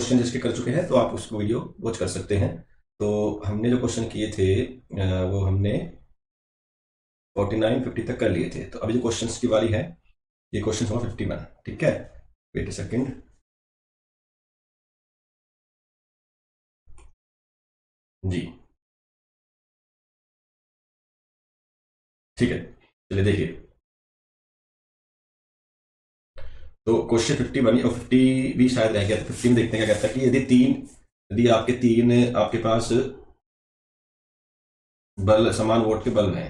Question जिसके कर चुके हैं तो आप उसको वीडियो वॉच कर सकते हैं। तो हमने जो क्वेश्चन किए थे वो हमने 49 50 तक कर लिए थे। तो अभी जो क्वेश्चंस की बारी है, ये क्वेश्चन होगा 51। ठीक है, वेट अ सेकंड। जी ठीक है, चलिए देखिए। तो क्वेश्चन 51 और 50 भी शायद रह गया था। 50 में देखते हैं क्या कहता है कि यदि आपके तीन आपके पास बल्ब समान वोल्ट के बल्ब हैं।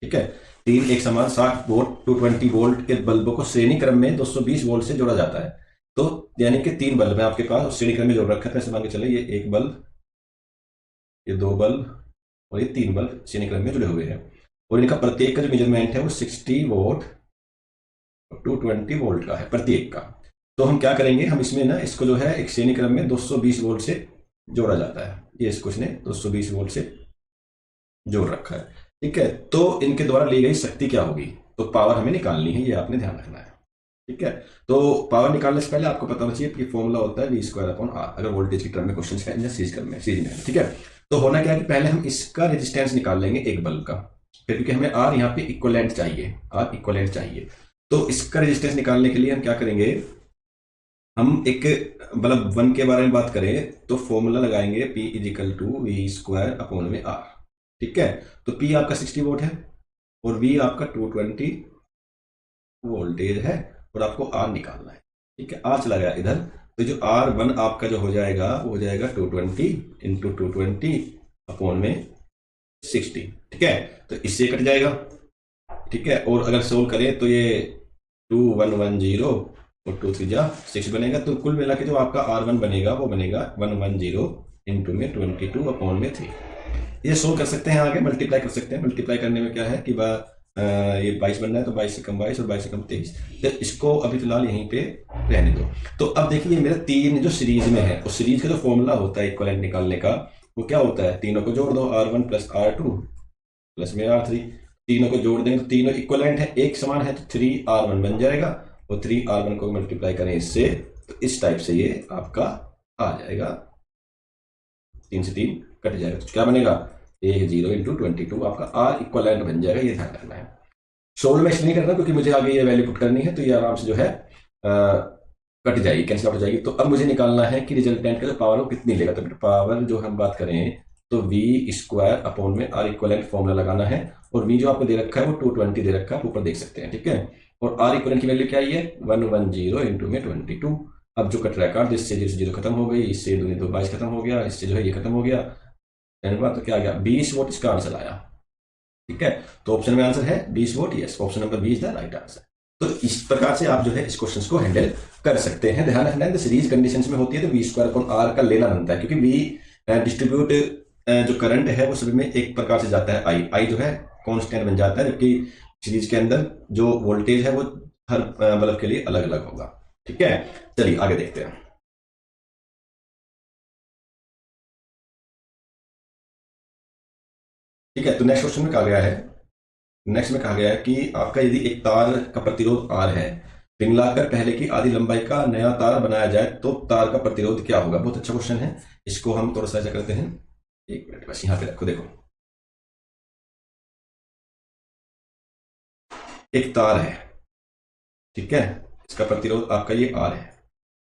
ठीक है, तीन एक समान 60 वोल्ट 220 वोल्ट के बल्बों को श्रेणी क्रम में 220 वोल्ट से जोड़ा जाता है। तो यानी कि तीन बल्ब है आपके पास और श्रेणी क्रम में जोड़ रखा है। तो ऐसे मान के चले, ये एक बल्ब, ये दो बल्ब और ये तीन बल्ब श्रेणी क्रम में जुड़े हुए हैं। और इनका प्रत्येक का जो मेजरमेंट है वो 60 वोल्ट और 220 वोल्ट का है प्रत्येक का। तो हम क्या करेंगे, हम इसमें ना इसको जो है एक श्रेणी क्रम में 220 वोल्ट से जोड़ा जाता है। ये इसको इसने 220 वोल्ट से जोड़ रखा है। ठीक है, तो इनके द्वारा ली गई शक्ति क्या होगी? तो पावर हमें निकालनी है, ये आपने ध्यान रखना है। ठीक है, तो पावर निकालने से पहले आपको पता होना चाहिए कि फॉर्मूला होता है वी स्क्वायर अपॉन आर, अगर वोल्टेज की टर्म में क्वेश्चन है या सीरीज क्रम में, सीरीज में है। ठीक है, तो होना क्या है कि पहले हम इसका रेजिस्टेंस निकाल लेंगे एक बल्ब का, फिर क्योंकि हमें आर यहाँ पे इक्वलेंट चाहिए, आर इक्वलेंट चाहिए। तो इसका रेजिस्टेंस निकालने के लिए हम क्या करेंगे, हम एक बल्ब वन के बारे में बात करें तो फॉर्मूला लगाएंगे P equal to V square upon में आर। ठीक है, तो P आपका 60 वोल्ट है और V आपका 220 वोल्टेज है और आपको R निकालना है। ठीक है, R चला गया इधर, तो जो R1 आपका जो हो जाएगा वो हो जाएगा 220 इंटू 220 अपॉन में 60। ठीक है, तो इससे कट जाएगा। ठीक है, और अगर सोल्व करें तो ये 2110 और 2 3 जा 6 बनेगा। तो कुल मिला के जो आपका R1 बनेगा वो बनेगा 110 इंटू में 22 अपॉन में 3। ये सोल्व कर सकते हैं, आगे मल्टीप्लाई कर सकते हैं। मल्टीप्लाई करने में क्या है कि ये 22 बनना है तो 22 से कम 22 और 22 से कम 23। तो इसको अभी फिलहाल यहीं पे रहने दो। तो अब देखिए, ये मेरा तीन जो सीरीज में है, उस सीरीज का जो फॉर्मूला होता है इक्वलेंट निकालने का, वो क्या होता है, तीनों को जोड़ दो, R1 प्लस R2 प्लस में R3। तीनों को जोड़ देंगे तो तीनों इक्वलेंट है, एक समान है, तो 3R1 बन जाएगा और 3R1 को मल्टीप्लाई करें इससे, तो इस टाइप से ये आपका आ जाएगा, 3 से 3 कट जाएगा, तो क्या बनेगा, 10 इंटू 22 आपका आर इक्वलेंट बन जाएगा। ये ध्यान रखना है। सोल्व में इसलिए नहीं करना क्योंकि मुझे आगे ये वैल्यू पुट करनी है, तो ये आराम से जो है कट जाएगी, कैंसिल आउट हो जाएगी। तो अब मुझे निकालना है कि रिजल्टेंट का जो पावर हो कितनी लेगा। तो पावर जो हम बात करें तो वी स्क्वायर अपॉन में आर इक्वलेंट फॉर्मूला लगाना है, और वी जो आपको दे रखा है वो 220 दे रखा है, ऊपर देख सकते हैं। ठीक है, और आर इक्वलेंट की वैल्यू क्या आई है, 110 इंटू में 22। अब जो कट रहा है काट, जिससे जीरो से जीरो खत्म हो गई, इससे 2 2 22 खत्म हो गया, इससे जो है ये खत्म हो गया। तो क्या आ गया, 20 वोट इसका आंसर आया। ठीक है, तो ऑप्शन में आंसर है 20 watt. Yes, option number B is the right answer. तो इस प्रकार से आप जो है इस क्वेश्चन को हैंडल कर सकते हैं। ध्यान रखना है, सीरीज कंडीशंस में होती है तो वी स्क्वायर अपॉन आर का लेना बनता है, क्योंकि वी डिस्ट्रीब्यूट जो करंट है वो सभी में एक प्रकार से जाता है, आई आई जो है कांस्टेंट बन जाता है, जबकि सीरीज के अंदर जो वोल्टेज है वो हर बल्ब के लिए अलग अलग होगा। ठीक है, चलिए आगे देखते हैं। ठीक है, तो नेक्स्ट क्वेश्चन में कहा गया है, नेक्स्ट में कहा गया है कि आपका यदि एक तार का प्रतिरोध R है, पिघलाकर पहले की आधी लंबाई का नया तार बनाया जाए तो तार का प्रतिरोध क्या होगा। बहुत अच्छा क्वेश्चन है, इसको हम थोड़ा सा ऐसा करते हैं, एक मिनट बस यहाँ पे रखो। देखो, एक तार है, ठीक है, इसका प्रतिरोध आपका ये R है,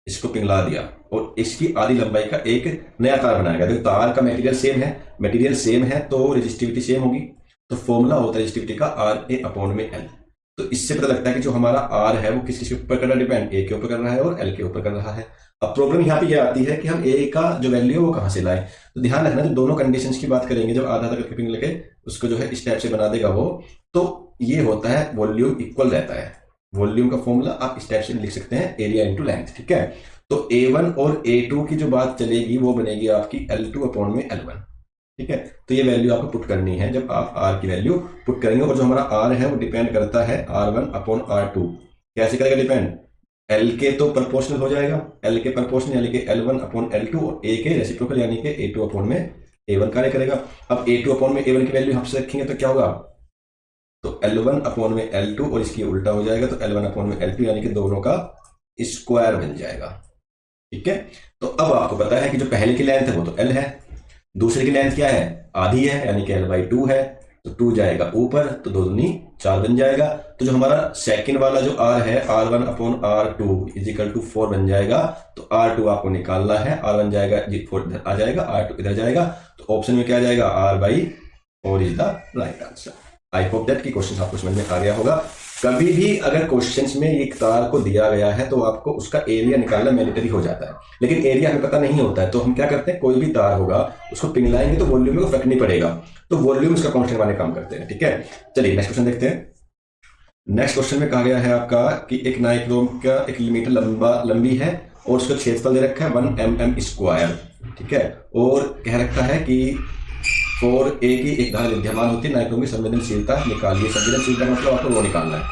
इसको पिघला दिया और इसकी आधी लंबाई का एक नया तार बनाया गया। देखो, तार का मटेरियल सेम है, मटेरियल सेम है तो रेजिस्टिविटी सेम होगी। तो फॉर्मूला होता है रेजिस्टिविटी का आर ए अपॉन में एल। तो इससे पता लगता है कि जो हमारा आर है वो किस किस के ऊपर कर रहा है, डिपेंड ए के ऊपर कर रहा है और एल के ऊपर कर रहा है। अब प्रॉब्लम यहाँ पे यह आती है कि हम ए का जो वैल्यू है वो कहाँ से लाए। तो ध्यान रखना, जब दोनों कंडीशंस की बात करेंगे, जब आधा तक पिंग लेके उसको जो है इस टाइप से बना देगा वो, तो ये होता है वॉल्यूम इक्वल रहता है। वॉल्यूम का फॉर्मूला आप इस टाइप से लिख सकते हैं, एरिया इंटू लेंथ। ठीक है, तो A1 और A2 की जो बात चलेगी वो बनेगी आपकी L2 अपॉन में L1। ठीक है, तो ये वैल्यू आपको पुट करनी है जब आप R की वैल्यू पुट करेंगे। और जो हमारा R है वो डिपेंड करता है R1 अपॉन R2। कैसे करेगा डिपेंड, L के तो प्रोपोर्शनल हो जाएगा, L के प्रोपोर्शनल यानी कि L1 अपॉन L2, और A के रेसिप्रोकल यानी कि A2 अपॉन में A1 कार्य करेगा। अब A2 अपॉन में A1 की वैल्यू हमसे रखेंगे तो क्या होगा, तो L1 अपॉन में L2 और इसकी उल्टा हो जाएगा, तो L1 अपॉन में L2 यानी कि दोनों का स्क्वायर बन जाएगा। ठीक है। तो अब आपको पता है कि जो पहले की लेंथ है वो तो एल है, दूसरे की लेंथ क्या है, आधी है, यानी कि L/2 है। तो 2 जाएगा ऊपर, तो 2 दूनी 4 बन जाएगा। तो जो हमारा सेकंड वाला जो R है, R1/R2 इजिकल टू 4 बन जाएगा। तो R2 आपको निकालना है, R1 जाएगा, 4 इधर आ जाएगा, R2 इधर जाएगा। तो ऑप्शन में क्या आ जाएगा, R/4 is the right answer. I hope that कि क्वेश्चन आपको समझ में आ गया होगा। कभी भी अगर क्वेश्चंस में ये तार को दिया गया है तो आपको उसका एरिया निकालना मैंडेटरी हो जाता है, लेकिन एरिया हमें पता नहीं होता है। तो हम क्या करते हैं, कोई भी तार होगा उसको पिघलाएंगे तो वॉल्यूम में फर्क नहीं पड़ेगा, तो वॉल्यूम उसका कांस्टेंट वाले काम करते हैं। ठीक है, चलिए नेक्स्ट क्वेश्चन देखते हैं। नेक्स्ट क्वेश्चन में कहा गया है आपका कि एक नाइक्रोम का 1 मीटर लंबी है और उसका क्षेत्रफल दे रखा है 1 mm²। ठीक है, और कह रखा है कि 4a की एक धारा विद्यमान होती है, नाइक्रोम की संवेदनशीलता निकालिए। संवेदनशीलता का मतलब आपको वो निकालना है।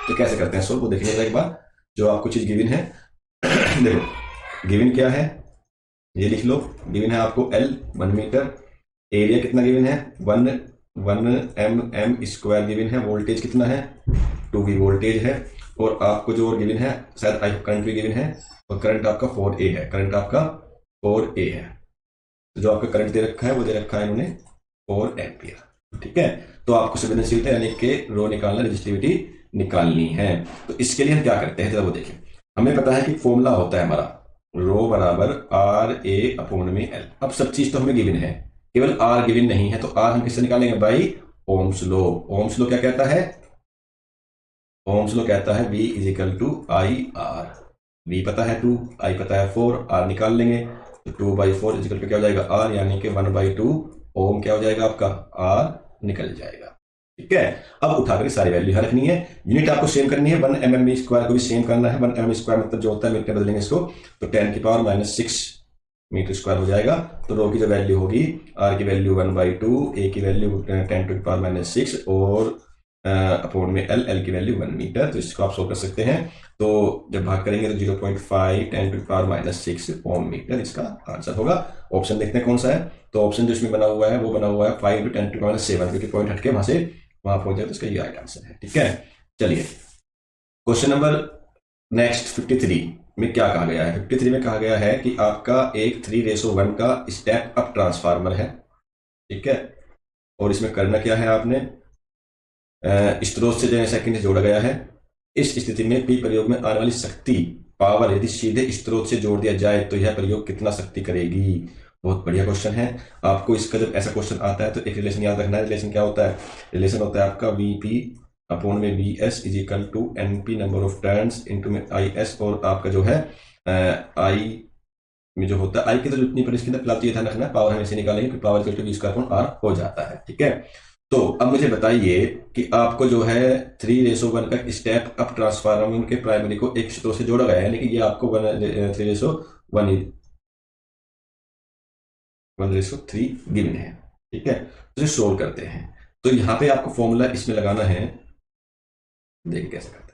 तो कैसे करते हैं सो वो देखिएगा एक बार। जो आपको चीज गिवन है देखो गिवन क्या है, ये लिख लो। गिवन है आपको L 1 मीटर, एरिया कितना गिवन है 1 mm² गिवन है, वोल्टेज कितना है 2V वोल्टेज है, और आपको जो और गिवन है शायद आई करंट भी गिवन है, और करंट आपका 4A है, करंट आपका 4A है। तो जो आपका करंट दे रखा है वो दे रखा है इन्होंने 4 एम्पियर। ठीक है, तो आपको संवेदनशीलता यानी कि रो निकालना, रजिस्टिविटी निकालनी है। तो इसके लिए हम क्या करते हैं जरा वो देखें। हमें पता है कि फॉर्मूला होता है हमारा रो बराबर RA/L। अब सब चीज तो हमें गिवन है, केवल R गिवन नहीं है। तो R हम किससे निकालेंगे, by Ohm's law. Ohm's law क्या कहता है, ओम्स लो कहता है V equal to IR। V पता है 2, I पता है 4, R निकाल लेंगे। तो 2/4 इजिकल टू क्या हो जाएगा R, यानी कि 1/2 ओम क्या हो जाएगा आपका R निकल जाएगा। ठीक है, अब उठाकर सारी वैल्यू यहां रखनी है। यूनिट आपको सेम करनी है, 1 mm² को भी सेम करना है। 1 mm² मतलब जो होता है मीटर बदलेंगे इसको, तो 10⁻⁻6 मीटर² हो जाएगा। तो रो की जो वैल्यू होगी, R की वैल्यू 1/2, A की वैल्यू 10⁻⁻6 और अपॉन में L की वैल्यू 1 मीटर। तो इसको आप सोल्व कर सकते हैं। तो जब भाग करेंगे तो 0.5 10⁻⁻6 ओम मीटर इसका आंसर होगा। ऑप्शन देखते हैं कौन सा है। तो ऑप्शन जो इसमें बना हुआ है वो बना हुआ है 5 × 10⁻7, क्योंकि पॉइंट हटके वहां से वहां पहुंच जाए, तो इसका ये राइट आंसर है। ठीक है, चलिए क्वेश्चन नंबर नेक्स्ट 53 में क्या कहा गया है। 53 में कहा गया है कि आपका एक 3:1 का स्टेप अप ट्रांसफार्मर है। ठीक है, और इसमें करना क्या है, आपने स्रोत से जो सेकंड जोड़ा गया है। इस स्थिति में पी प्रयोग में आने वाली शक्ति पावर यदि सीधे स्रोत से जोड़ दिया जाए तो यह प्रयोग कितना शक्ति करेगी। बहुत बढ़िया क्वेश्चन है। आपको इसका जब ऐसा क्वेश्चन आता है तो एक रिलेशन याद रखना है। रिलेशन क्या होता है, रिलेशन होता है आपका VP/VS equal to NP number of turns into में IS, और आपका जो है I में जो होता है I की तो जितनी पर इसके अंदर फिलहाल तो ये ध्यान रखना है, पावर हमेशा निकालेंगे कि power equal to V² R हो जाता है। ठीक है, तो अब मुझे बताइए कि आपको जो है 3:1 का स्टेप अप ट्रांसफार्मर के प्राइमरी को एक स्रोत से जोड़ा गया है, यानी कि ये आपको 1:3 गिवन है। ठीक है, तो इसे सोल्व करते हैं। तो यहां पे आपको फॉर्मूला इसमें लगाना है, देखिए कैसे करते हैं।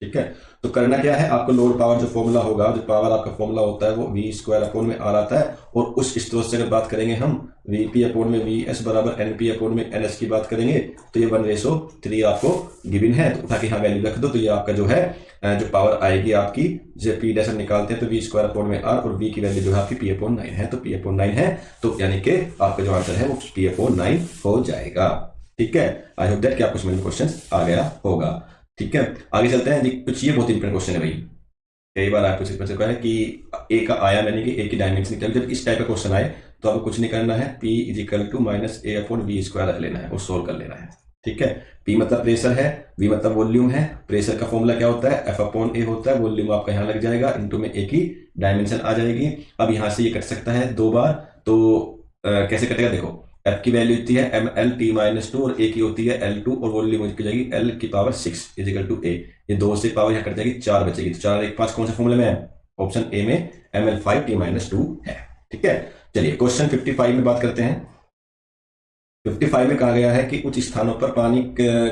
ठीक है, तो करना क्या है, आपको लोड पावर जो फॉर्मूला होगा, जो पावर आपका फॉर्मूला होता है वो V²/R आता है, और उस स्रोत से अगर बात करेंगे हम VP/VS बराबर NP/NS की बात करेंगे, तो ये 1:3 आपको गिवन है। तो उठा के यहाँ वैल्यू रख दो, तो ये आपका जो है जो पावर आएगी आपकी, जब P डैश निकालते हैं तो V²/R, और V की वैल्यू जो है आपकी P/9 है। तो P/9 है, तो यानी कि आपका जो आंसर है वो P/9 हो जाएगा। ठीक है, आई होप दैट कि आपको समझ में क्वेश्चन आ गया होगा। ठीक है, आगे चलते हैं। कुछ ये बहुत इंपॉर्टेंट क्वेश्चन है भाई, कई बार आपको सिर्फ चुका है कि ए का आयाम यानी कि ए की डायमेंशन निकल, जब इस टाइप का क्वेश्चन आए तो आपको कुछ नहीं करना है, P इजिकल टू -A/V² रख लेना है और सोल्व कर लेना है। ठीक है, P मतलब प्रेशर है, V मतलब वॉल्यूम है। प्रेशर का फॉर्मूला क्या होता है, F/A होता है। वॉल्यूम आपका यहाँ लग जाएगा, इंटू में A की डायमेंशन आ जाएगी। अब यहाँ से ये कट सकता है 2 बार, तो कैसे कटेगा देखो, F की वैल्यू होती है mL/T-2 और A की होती है L2, और वॉल्यूम की जाएगी L⁶ इजिकल टू A। ये 2 से पावर यहाँ कट जाएगी, 4 बचेगी। तो 4 1 5 कौन से फॉर्मूले में है, ऑप्शन ए में mL/T-2 है। ठीक है, चलिए क्वेश्चन 55 में बात करते हैं। 55 में कहा गया है कि उच्च स्थानों पर पानी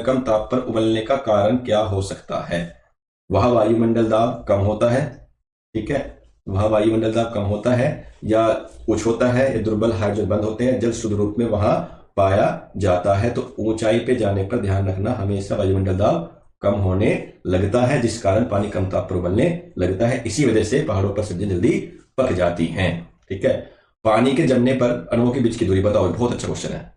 कम ताप पर उबलने का कारण क्या हो सकता है। वह वायुमंडल दाब कम होता है, ठीक है, वह वायुमंडल दाब कम होता है, या उच्च होता है, या दुर्बल हाइड्रोजन बंद होते हैं, जल शुद्ध रूप में वहां पाया जाता है। तो ऊंचाई पे जाने पर ध्यान रखना, हमेशा वायुमंडल दाब कम होने लगता है, जिस कारण पानी कम ताप पर उबलने लगता है। इसी वजह से पहाड़ों पर सब्जियां जल्दी पक जाती हैं। ठीक है, पानी के जमने पर अणुओं के बीच की दूरी बताओ। बहुत अच्छा क्वेश्चन है।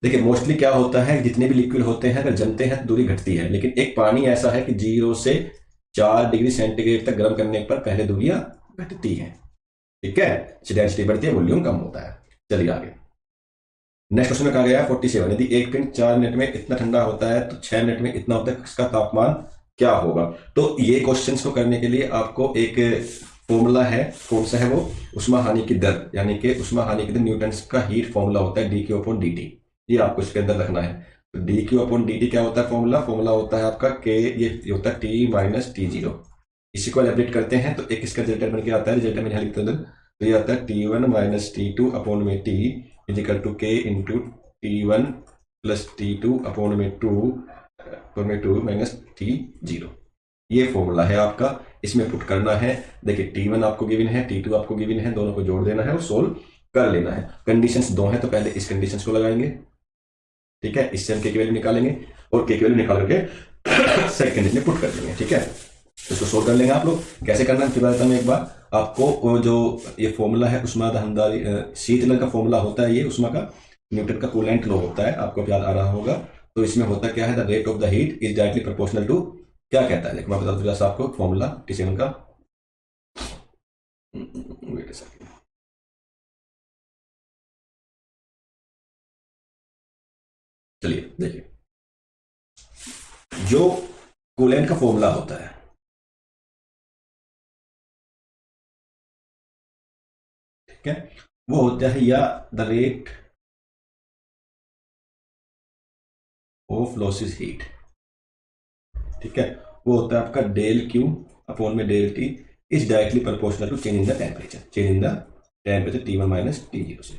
देखिए मोस्टली क्या होता है, जितने भी लिक्विड होते हैं अगर जमते हैं तो दूरी घटती है, लेकिन एक पानी ऐसा है कि 0 से 4 डिग्री सेंटीग्रेड तक गर्म करने पर पहले दूरियां घटती हैं। ठीक है, डेंसिटी बढ़ती है, वॉल्यूम कम होता है। चलिए आगे नेक्स्ट क्वेश्चन में कहा गया है 47, यदि एक पिंड 4 मिनट में इतना ठंडा होता है तो 6 मिनट में इतना होता है, इसका तापमान क्या होगा। तो ये क्वेश्चंस को करने के लिए आपको एक फॉर्मूला है, कौन सा है वो, उष्मा हानि की दर, यानी कि उष्मा हानि की दर न्यूटन का हीट फॉर्मूला होता है D Q upon D T. ये आपको इसके अंदर रखना है। तो D Q upon D T क्या होता है, फॉर्मूला होता है आपका के, ये होता है टी माइनस टी जीरो। इसी को एलिब्रेट करते हैं तो एक इसका रिजल्ट बन के आता है, रिजल्ट में यहाँ लिखते हैं तो ये आता है T one minus T two upon में टी इजिकल टू के into T one plus T two upon में टू माइनस टी जीरो। ये फॉर्मूला है आपका, इसमें पुट करना है। देखिए T1 आपको गिवन है, T2 आपको गिवन है, दोनों को जोड़ देना है और सोल्व कर लेना है। कंडीशंस दो हैं तो पहले इस कंडीशंस को लगाएंगे। ठीक है, इससे हम के की वैल्यू निकालेंगे और के की वैल्यू निकाल करके सेकंड कंडीशन में पुट कर देंगे। ठीक है, तो इसको सोल्व कर लेंगे आप लोग। कैसे करना है फिर बताता हूं एक बार आपको। जो ये फॉर्मूला है उष्मा दहनदारी शीतलन का फॉर्मूला होता है, ये उष्मा का न्यूटन का कूलेंट लॉ होता है, आपको याद आ रहा होगा। तो इसमें होता क्या है, the rate of the heat is directly proportional to, क्या कहता है, देखो मैं बता दूं आपको फॉर्मूला T7 का। वेट अ सेकंड, चलिए देखिए, जो कूलेंट का फॉर्मूला होता है, ठीक है, वो होता है या the rate of losses heat. ठीक है, वो होता है आपका डेल क्यू अपॉन में del T is directly proportional to change in the temperature, change in the temperature T1 minus T zero से।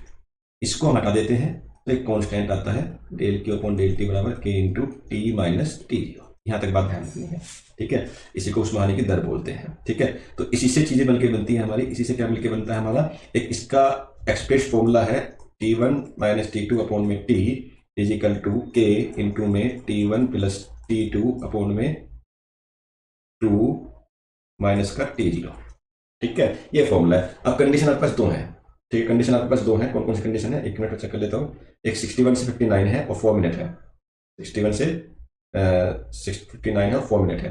इसको हम हटा देते हैं तो एक कांस्टेंट आता है del Q upon del T बराबर K into T minus T zero. यहाँ तक बात ध्यान रखनी है। ठीक है, इसी को उष्मा हानि की दर बोलते हैं। ठीक है, तो इसी से चीजें मिलकर बनती है हमारी। इसी से क्या मिलकर बनता है हमारा, एक इसका एक्सप्रेस फॉर्मूला है T1 minus T two upon में टी इज इक्वल टू के इंटू में T1 प्लस T2 अपॉन में 2 माइनस का टी जीरो। ठीक है, ये फॉर्मूला है। अब कंडीशन आपके पास दो है। ठीक है, कंडीशन आपके पास दो है। कौन कौन सी कंडीशन है, एक मिनट में चेक कर लेता हूँ। एक 61 से 59 है और 4 मिनट है। 61 से 59 है और 4 मिनट है।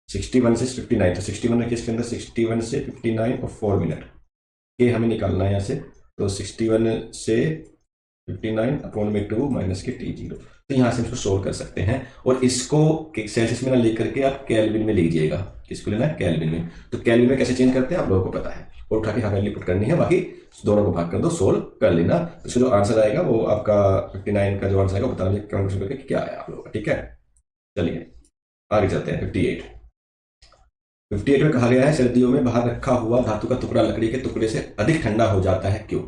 61 से 59, तो 61 रखिए इसके अंदर, 61 से 59 और 4 मिनट ये हमें निकालना है यहाँ से। तो 61 से 59 अपॉन में 2 माइनस के टी जीरो। तो यहाँ से इसको सोल्व कर सकते हैं और इसको सेल्सियस में ना लेकर के आप केल्विन में लीजिएगा। किसको लेना है, केल्विन में। तो केल्विन में कैसे चेंज करते हैं आप लोगों को पता है, और उठा के यहाँ वैल्यू पुट करनी है, बाकी दोनों को भाग कर दो, सोल्व कर लेना। तो इसका जो आंसर आएगा वो आपका 59 का जो आंसर आएगा बता दीजिए कमेंट करके क्या आया आप लोगों का। ठीक है, चलिए आगे चलते हैं। 58 में कहा गया है सर्दियों में बाहर रखा हुआ धातु का टुकड़ा लकड़ी के टुकड़े से अधिक ठंडा हो जाता है, क्यों।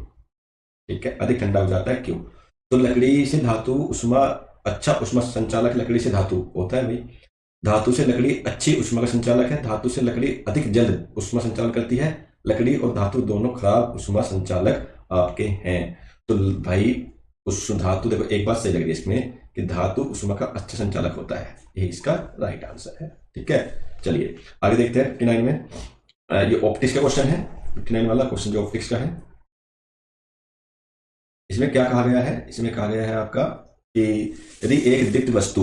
ठीक है, अधिक ठंडा हो जाता है क्यों। तो लकड़ी से धातु उष्मा, अच्छा उष्मा संचालक लकड़ी से धातु होता है भाई। धातु से लकड़ी अच्छी उष्मा का संचालक है, धातु से लकड़ी अधिक जल्द उष्मा संचालन करती है। लकड़ी और धातु दोनों खराब उष्मा संचालक आपके हैं। तो भाई उस धातु, देखो एक बात सही लग रही है इसमें कि धातु उष्मा का अच्छा संचालक होता है, ये इसका राइट आंसर है। ठीक है, चलिए आगे देखते हैं 59 में। ये ऑप्टिक्स का क्वेश्चन है, 59 वाला क्वेश्चन जो ऑप्टिक्स का है। इसमें क्या कहा गया है, इसमें कहा गया है आपका कि यदि एक दीप्त वस्तु,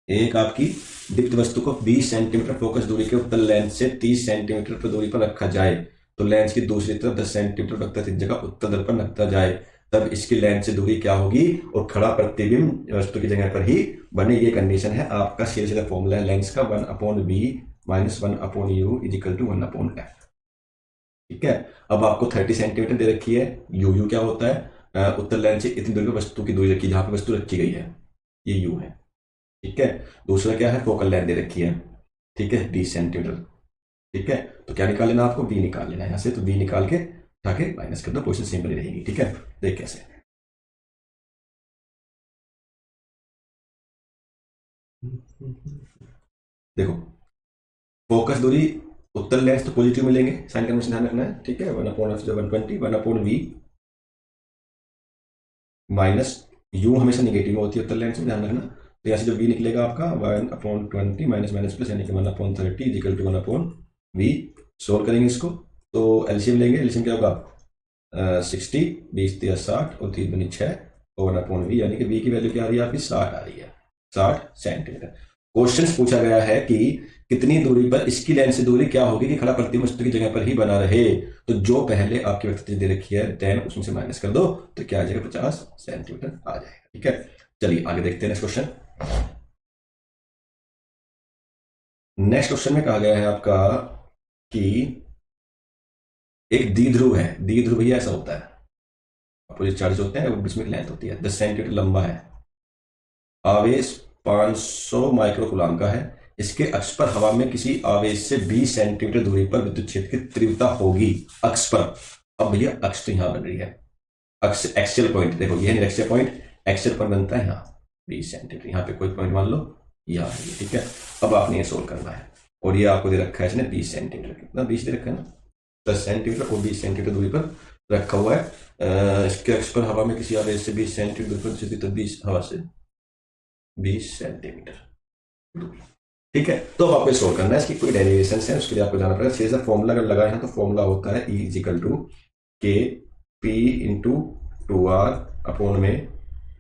एक आपकी दीप्त वस्तु को 20 सेंटीमीटर फोकस दूरी के उत्तल लेंस से 30 सेंटीमीटर पर दूरी पर रखा जाए, तो लेंस की दूसरी तरफ 10 सेंटीमीटर वक्रता जगह उत्तल दर्पण रखा जाए, तब इसकी लेंस से दूरी क्या होगी और खड़ा प्रतिबिंब वस्तु की जगह पर ही बने। ये कंडीशन है आपका सीधा सीधा फॉर्मूला है लेंस का 1/v minus 1/u is equal to 1/f। ठीक है, अब आपको 30 सेंटीमीटर दे रखी है। यू क्या होता है, उत्तल लेंस से इतनी दूरी पर वस्तु की दूरी रखी, जहां पर वस्तु रखी गई है, ये यू है। ठीक है, दूसरा क्या है, फोकल लेंथ दे रखी है। ठीक है, 20 सेंटीमीटर। ठीक है, तो क्या निकाल लेना आपको, बी निकाल लेना है यहाँ से। तो बी निकाल के ताकि माइनस कर दो, पोजीशन सेम बनी रहेगी। ठीक है, देख कैसे, देखो फोकस दूरी उत्तल लेंस तो पॉजिटिव मिलेंगे, साइन कन्वेंशन ध्यान रखना है। ठीक है, 1/f जो 120, 1/v माइनस यू हमेशा निगेटिव में होती है उत्तल लेंस में, ध्यान रखना। तो यहाँ से जो v निकलेगा आपका 1/20 माइनस माइनस प्लस यानी कि 1/30 इजिकल टू 1/v। सोल्व करेंगे इसको तो एलसीएम लेंगे, एलसीएम क्या होगा 60, 20 दिया 60 और 3 दूनी 6 और 1/v यानी कि v की वैल्यू क्या आ रही है आपकी 60 आ रही है, 60 सेंटीमीटर। क्वेश्चन पूछा गया है कि कितनी दूरी पर इसकी लेंथ से दूरी क्या होगी कि खड़ा प्रतिबिंब वस्तु की जगह पर ही बना रहे। तो जो पहले आपकी वक्र दे रखी है देन उसमें से माइनस कर दो तो क्या आ जाएगा 50 सेंटीमीटर आ जाएगा। ठीक है, चलिए आगे देखते हैं नेक्स्ट क्वेश्चन। नेक्स्ट क्वेश्चन में कहा गया है आपका कि एक द्विध्रुव है, द्विध्रुव भैया ऐसा होता है, अपोजिट चार्ज होते हैं, बीच में लेंथ होती है 10 सेंटीमीटर लंबा है, आवेश 500 माइक्रोकूलम का है, इसके अक्ष पर हवा में किसी आवेश से 20 सेंटीमीटर दूरी पर विद्युत क्षेत्र की तीव्रता होगी अक्ष पर। अब भैया अक्ष तो यहां बन रही है, अक्ष एक्सियल पॉइंट देखो ये निरक्षीय पॉइंट, एक्सियल पॉइंट बनता है यहाँ 20 सेंटीमीटर, यहाँ पे कोई पॉइंट मान लो यहाँ है, ठीक है। अब आपने ये सोल्व करना है और ये आपको दे रखा है इसने 20 सेंटीमीटर, कितना 20 दे रखा है ना, 10 सेंटीमीटर और 20 सेंटीमीटर दूरी पर रखा हुआ है। इसके अक्ष पर हवा में किसी आवेश से 20 सेंटीमीटर दूरी पर 20 हवा से 20 सेंटीमीटर दूरी, ठीक है। तो अब आपको सोल्व करना है, इसकी कोई डेरिवेशन है उसके लिए आपको जाना पड़ेगा। सीधा फॉर्मूला अगर लगाए हैं तो फॉर्मूला होता है E is equal to K P into 2r upon में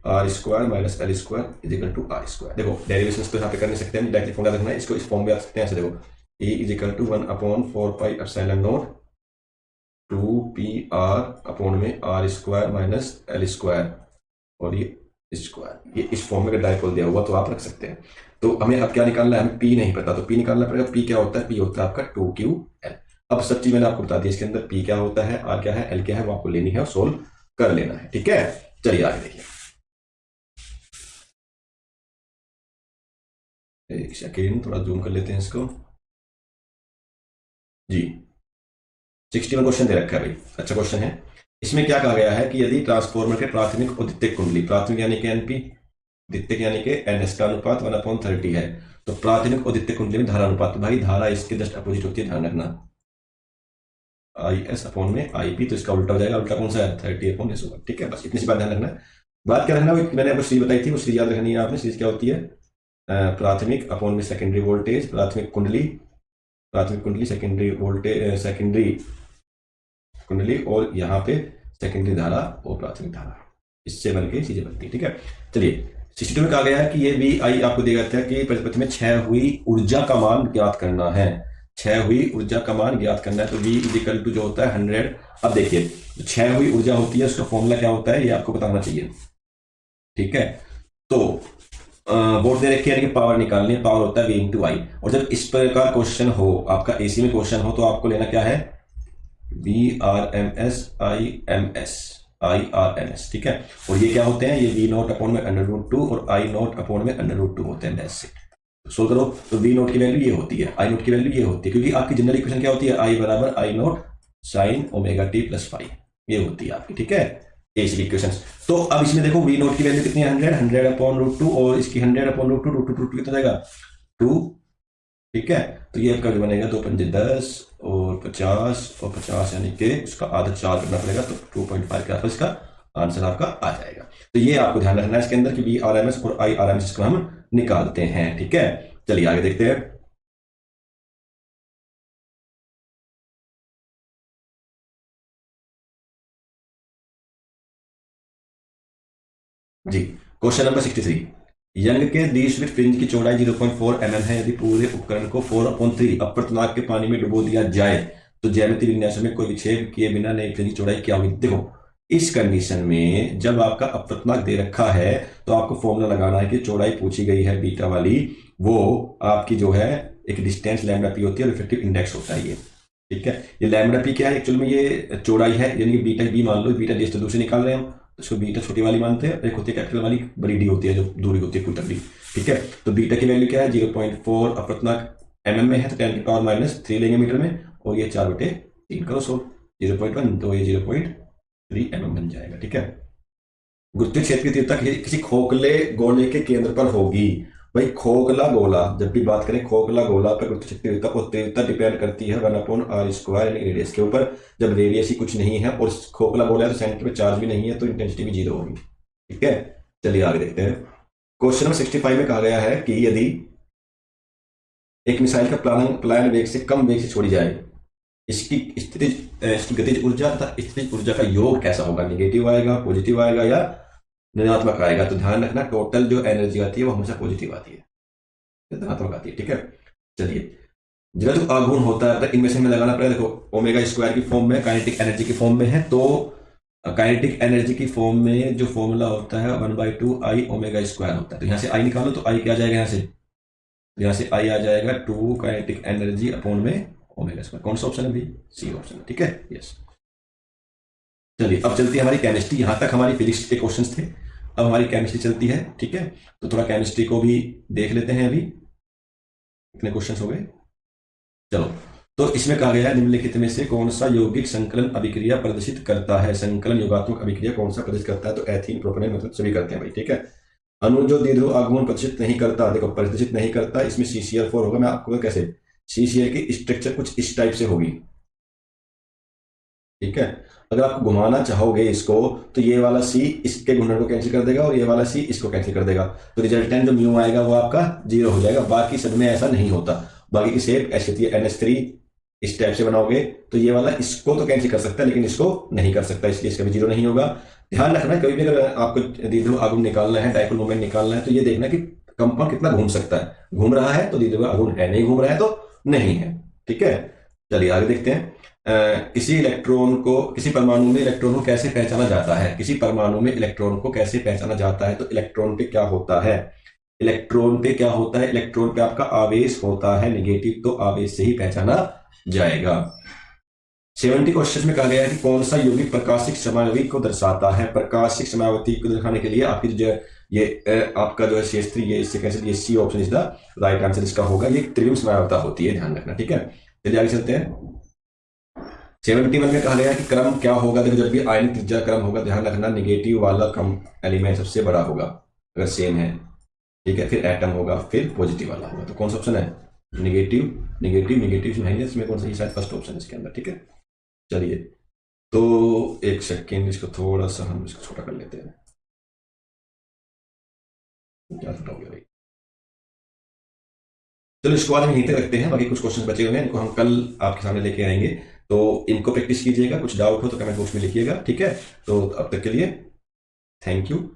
R square minus L square equal to R square. देखो डेरिवेशन तो यहाँ पे कर नहीं सकते हम, डायरेक्टली फॉर्मूला रखना है, इसको इस फॉर्म में आ सकते हैं ऐसे। देखो E is equal to 1/4 epsilon naught 2pr upon में R square minus L square और ये स्क्वायर, ये इस फॉर्म में अगर डाइपोल दिया हुआ तो आप रख सकते हैं। तो हमें अब क्या निकालना है, हमें पी नहीं पता तो पी निकालना पड़ेगा। पी क्या होता है, पी होता है आपका 2ql। अब सब चीज मैंने आपको बता दी, इसके अंदर पी क्या होता है, आर क्या है, एल क्या है, वो आपको लेनी है और सोल्व कर लेना है, ठीक है। चलिए आगे देखिए, एक सेकेंड थोड़ा जूम कर लेते हैं इसको जी। 61 क्वेश्चन दे रखा है भाई, अच्छा क्वेश्चन है। इसमें क्या कहा गया है कि यदि ट्रांसफॉर्मर के प्राथमिक और द्वितीयक कुंडली, प्राथमिक यानी कि एनपी, द्वितीयक यानी कि एनएस का अनुपात 1/30 है, तो प्राथमिक और द्वितीयक कुंडली में धारा अनुपात, भाई धारा इसके जस्ट अपोजिट होती है, ध्यान रखना, आई एस अपॉन में आई पी, तो इसका उल्टा हो जाएगा, उल्टा कौन सा है 30 अपॉन एस होगा, ठीक है। बस इतनी सी बात ध्यान रखना है। बात क्या रखना, मैंने आपको सीरीज बताई थी, वो सीरीज याद रखनी है आपने। सीरीज क्या होती है, प्राथमिक अपॉन में सेकेंडरी वोल्टेज, प्राथमिक कुंडली सेकेंडरी वोल्टेज, सेकेंडरी कुंडली और यहाँ पे सेकेंडरी धारा और प्राथमिक धारा, इससे बन के चीजें बनती है, ठीक है। चलिए 62 में कहा गया है कि ये वी आई आपको दिया गया था कि परिपथ में क्षय हुई ऊर्जा का मान ज्ञात करना है, क्षय हुई ऊर्जा का मान ज्ञात करना है। तो V इजिकल टू जो होता है 100। अब देखिए क्षय हुई ऊर्जा होती है उसका फॉर्मूला क्या होता है ये आपको बताना चाहिए, ठीक है। तो वोट दे रखी है कि पावर निकालनी है, पावर होता है V इंटू आई। और जब इस प्रकार क्वेश्चन हो, आपका एसी में क्वेश्चन हो, तो आपको लेना क्या है, VRMS IRMS, ठीक है। और ये क्या होते हैं, ये V नॉट अपॉन में √2 और I नॉट अपॉन में √2 होते हैं। बेस से सोल्व करो तो V नॉट की वैल्यू ये होती है, I नॉट की वैल्यू ये होती है, क्योंकि आपकी जनरल इक्वेशन क्या होती है, I बराबर I not sine omega T plus five, ये होती है आपकी, ठीक है, एसी इक्वेशन। तो अब इसमें देखो V नॉट की वैल्यू कितनी है, 100 अपॉन √2 और इसकी 100 अपॉन √2 कितना जाएगा 2, ठीक है। तो ये आपका बनेगा 2 पंजे 10 और 50 और 50 यानी कि उसका आधा 4 करना पड़ेगा, तो 2.5 के आसपास इसका आंसर आपका आ जाएगा। तो ये आपको ध्यान रखना है इसके अंदर कि VRMS और IRMS इसको हम निकालते हैं, ठीक है। चलिए आगे देखते हैं। जी क्वेश्चन नंबर 63, यंग के द्विस्लिट फ्रिंज की चौड़ाई 0.4 mm है। यदि पूरे उपकरण को 4/3 अपवर्तनांक के पानी में डुबो दिया जाए तो ज्यामितीय विन्यास में कोई विक्षेप किए बिना नई फ्रिंज की चौड़ाई क्या होगी। देखो इस कंडीशन में जब आपका अपवर्तनांक दे रखा है तो आपको फॉर्मूला लगाना है कि चौड़ाई पूछी गई है बीटा वाली, वो आपकी जो है एक डिस्टेंस लैम्डा पी होती है और इफेक्टिव इंडेक्स होता है ये, ठीक है। ये लैम्डा पी क्या है, एक्चुअल में ये चौड़ाई है, यानी कि बीटा बी मान लो, बीटा डी तो दूसरे निकाल रहे हैं हम, तो इसको बीटा छोटी वाली मानते हैं, एक होती है कैपिटल वाली, बड़ी डी होती है जो दूरी होती है कुल तकड़ी, ठीक है। तो बीटा की वैल्यू क्या है 0.4 अपवर्तनांक mm में है तो 10 की पावर -3 लेंगे मीटर में, और ये 4/3 करो 0.1 तो ये 0.3 mm बन जाएगा, ठीक है। गुरुत्वीय क्षेत्र की तीव्रता किसी खोखले गोले के केंद्र पर होगी। भाई खोखला गोला, जब भी बात करें खोखला गोला पर गुरुत्वीय तीव्रता और तीव्रता डिपेंड करती है 1/r² यानी रेडियस के ऊपर। जब रेडियस ही कुछ नहीं है और खोखला गोला है तो सेंटर पे चार्ज भी नहीं है तो इंटेंसिटी भी 0 होगी, ठीक है। चलिए आगे देखते हैं। क्वेश्चन नंबर 65 में कहा गया है कि यदि एक मिसाइल का पलायन वेग से कम वेग से छोड़ी जाए, इसकी इसकी गतिज ऊर्जा तथा स्थितिज ऊर्जा का योग कैसा होगा? निगेटिव आएगा, पॉजिटिव आएगा या ऋणात्मक आएगा? तो ध्यान रखना, टोटल जो एनर्जी आती है वो हमेशा पॉजिटिव आती है, धनात्मक आती है। ठीक है, चलिए, जरा जो आघूर्ण होता है इनमें से हमें लगाना पड़ेगा। देखो, ओमेगा स्क्वायर की फॉर्म में, काइनेटिक एनर्जी की फॉर्म में है, तो काइनेटिक एनर्जी की फॉर्म में जो फॉर्मूला होता है 1/2 आई ओमेगा स्क्वायर होता है। तो यहां से आई निकालो तो आई क्या आ जाएगा? यहां से आई आ जाएगा 2 काइनेटिक एनर्जी अपॉन में ओमेगा स्क्वायर। कौन सा ऑप्शन है भाई? C option. ठीक है, यस। चलिए, अब चलती है हमारी केमिस्ट्री। यहां तक हमारी फिजिक्स के क्वेश्चंस थे, अब हमारी केमिस्ट्री चलती है। ठीक है, तो थोड़ा केमिस्ट्री को भी देख लेते हैं। अभी कितने क्वेश्चंस हो गए? चलो, तो इसमें कहा गया है निम्नलिखित में से कौन सा यौगिक संकलन अभिक्रिया प्रदर्शित करता है? संकलन योगात्मक अभिक्रिया कौन सा प्रदर्शित करता है? तो एथीन, प्रोपेनॉल, मतलब सभी करते हैं भाई। ठीक है, अणु जो द्विध्रुव आगमन प्रदर्शित नहीं करता, देखो प्रदर्शित नहीं करता, इसमें CCl4 होगा। मैं आपको कैसे, CCl की स्ट्रक्चर कुछ इस टाइप से होगी। ठीक है, अगर आप घुमाना चाहोगे इसको तो ये वाला C इसके घूर्णन को कैंसिल कर देगा और ये वाला C इसको कैंसिल कर देगा, तो रिजल्टेंट जो म्यू आएगा वो आपका 0 हो जाएगा। बाकी सब में ऐसा नहीं होता। बाकी की शेप ऐसी होती है, NH3 इस टाइप से बनाओगे तो ये वाला इसको तो कैंसिल कर सकता है लेकिन इसको नहीं कर सकता, इसलिए इसका भी 0 नहीं होगा। ध्यान रखना, कभी भी अगर आपको द्विध्रुव आगमन निकालना है, डाइपोल मोमेंट निकालना है, तो ये देखना कि कंपाउंड कितना घूम सकता है। घूम रहा है तो द्विध्रुव आगमन है, नहीं घूम रहा है तो नहीं है। ठीक है, चलिए आगे देखते हैं। किसी परमाणु में इलेक्ट्रॉन को कैसे पहचाना जाता है? किसी परमाणु में इलेक्ट्रॉन को कैसे पहचाना जाता है? तो इलेक्ट्रॉन पे क्या होता है? इलेक्ट्रॉन पे क्या होता है? इलेक्ट्रॉन पे आपका आवेश होता है नेगेटिव, तो आवेश से ही पहचाना जाएगा। 70 क्वेश्चन में कहा गया है कि कौन सा यौगिक प्रकाशिक समावधि को दर्शाता है? प्रकाशिक समावधि को दिखाने के लिए आपकी जो ये आपका जो है CH3, ये इससे कैंसिल, ये C option is the right answer इसका होगा। ये त्रिविम समावता होती है, ध्यान रखना। ठीक है, चलिए आगे चलते हैं। 71 में कहा गया है कि क्रम क्या होगा? देखो, जब भी आयनिक त्रिज्या क्रम होगा, ध्यान रखना निगेटिव वाला कम एलिमेंट सबसे बड़ा होगा अगर सेम है। ठीक है, फिर एटम होगा, फिर पॉजिटिव वाला होगा। तो कौन सा ऑप्शन है? निगेटिव, निगेटिव, निगेटिव नहीं है इसमें, कौन सा? शायद फर्स्ट ऑप्शन इसके अंदर। ठीक है, चलिए, तो एक सेकेंड, इसको थोड़ा सा हम इसको छोटा कर लेते हैं। क्या छोटा हो गया भाई? चलो, इसको आज हम यहीं तक रखते हैं। बाकी कुछ क्वेश्चन बचे हुए हैं, इनको हम कल आपके सामने लेके आएंगे, तो इनको प्रैक्टिस कीजिएगा। कुछ डाउट हो तो कमेंट बॉक्स में लिखिएगा। ठीक है, तो अब तक के लिए थैंक यू।